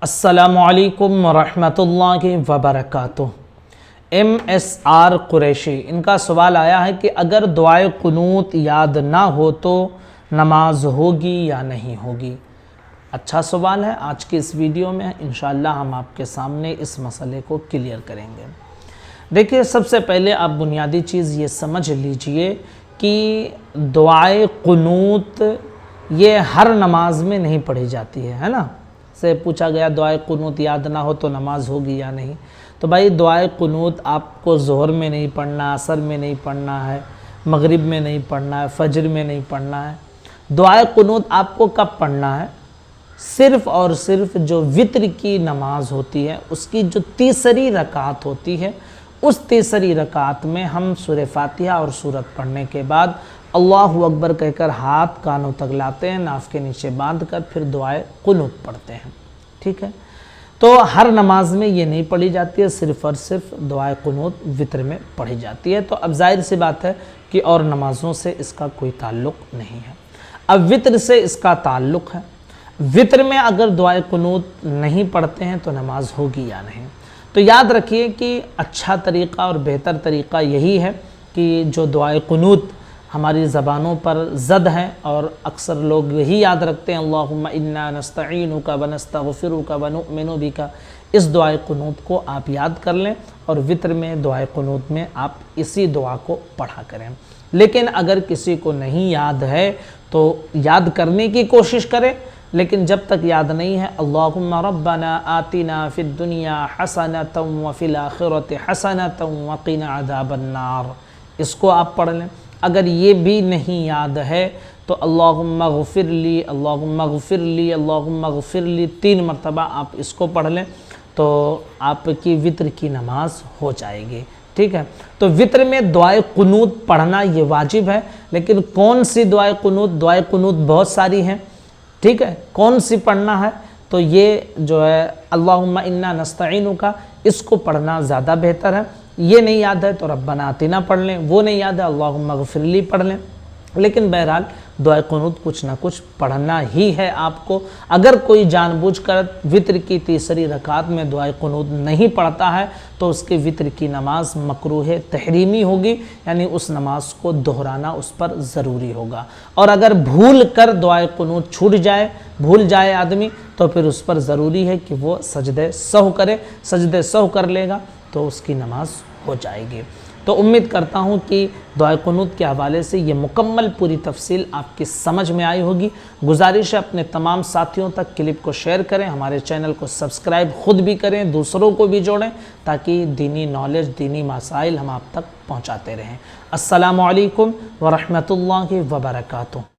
अस्सलामुअलैकुम वरहमतुल्लाहि वबरकातुह। MSR कुरैशी, इनका सवाल आया है कि अगर दुआए कुनूत याद ना हो तो नमाज होगी या नहीं होगी। अच्छा सवाल है। आज की इस वीडियो में इंशाअल्लाह हम आपके सामने इस मसले को क्लियर करेंगे। देखिए, सबसे पहले आप बुनियादी चीज़ ये समझ लीजिए कि दुआए कुनूत ये हर नमाज में नहीं पढ़ी जाती है ना। से पूछा गया दुआए कुनूत याद ना हो तो नमाज होगी या नहीं। तो भाई दुआए कुनूत आपको ज़ोहर में नहीं पढ़ना, असर में नहीं पढ़ना है, मगरिब में नहीं पढ़ना है, फजर में नहीं पढ़ना है। दुआए कुनूत आपको कब पढ़ना है? सिर्फ़ और सिर्फ जो वित्र की नमाज होती है उसकी जो तीसरी रकात होती है, उस तीसरी रकात में हम सूरह फातिहा और सूरत पढ़ने के बाद अल्लाहु अकबर कहकर हाथ कानों तक लाते हैं, नाफ के नीचे बांध कर फिर दुआए कुनूत पढ़ते हैं। ठीक है, तो हर नमाज में ये नहीं पढ़ी जाती है, सिर्फ़ और सिर्फ दुआए कुनूत वित्र में पढ़ी जाती है। तो अब जाहिर सी बात है कि और नमाज़ों से इसका कोई ताल्लुक़ नहीं है। अब वित्र से इसका ताल्लुक़ है। वित्र में अगर दुआए कुनूत नहीं पढ़ते हैं तो नमाज होगी या नहीं। तो याद रखिए कि अच्छा तरीक़ा और बेहतर तरीक़ा यही है कि जो दुआए कुनूत हमारी ज़बानों पर ज़द हैं और अक्सर लोग यही याद रखते हैं, अल्लाहुम्मा इन्ना नस्तईनुका व नस्तगफिरुका व नुअमिनु बिका, इस दुआए कुनूत को आप याद कर लें और वित्र में दुआए कुनूत में आप इसी दुआ को पढ़ा करें। लेकिन अगर किसी को नहीं याद है तो याद करने की कोशिश करें, लेकिन जब तक याद नहीं है अल्लाहुम्मा रब्बना आतिना फिद दुनिया हसनतम व फिल आखिरति हसनतम व क़िना अज़ाबन नार, इसको आप पढ़ लें। अगर ये भी नहीं याद है तो अल्लाहुम्मा गफ़िरली अल्लाहुम्मा गफ़िरली अल्लाहुम्मा गफ़िरली 3 मरतबा आप इसको पढ़ लें तो आपकी वित्र की नमाज हो जाएगी। ठीक है, तो वित्र में दुआए कुनूत पढ़ना ये वाजिब है। लेकिन कौन सी दुआए कुनूत? दुआए कुनूत बहुत सारी हैं। ठीक है, कौन सी पढ़ना है? तो ये जो है अल्लाहुम्मा इन्ना नस्तईनुका, इसको पढ़ना ज़्यादा बेहतर है। ये नहीं याद है तो रब्बना आतिना पढ़ लें, वो नहीं याद है अल्लाहुम्मा गफ़िरली पढ़ लें। लेकिन बहरहाल दुआए कुनूत कुछ ना कुछ पढ़ना ही है आपको। अगर कोई जानबूझकर वित्र की तीसरी रकात में दुआए कुनूत नहीं पढ़ता है तो उसके वित्र की नमाज मकरूह तहरीमी होगी, यानी उस नमाज को दोहराना उस पर ज़रूरी होगा। और अगर भूल कर दुआए कुनूत छूट जाए, भूल जाए आदमी, तो फिर उस पर ज़रूरी है कि वो सजदे सहव करे। सजदे सहव कर लेगा तो उसकी नमाज हो जाएगी। तो उम्मीद करता हूँ कि दुआए कुनूत के हवाले से ये मुकम्मल पूरी तफसील आपकी समझ में आई होगी। गुजारिश है अपने तमाम साथियों तक क्लिप को शेयर करें, हमारे चैनल को सब्सक्राइब खुद भी करें, दूसरों को भी जोड़ें, ताकि दीनी नॉलेज, दीनी मसाइल हम आप तक पहुँचाते रहें। अस्सलामु अलैकुम वरहमतुल्लाहि वबरकातुह।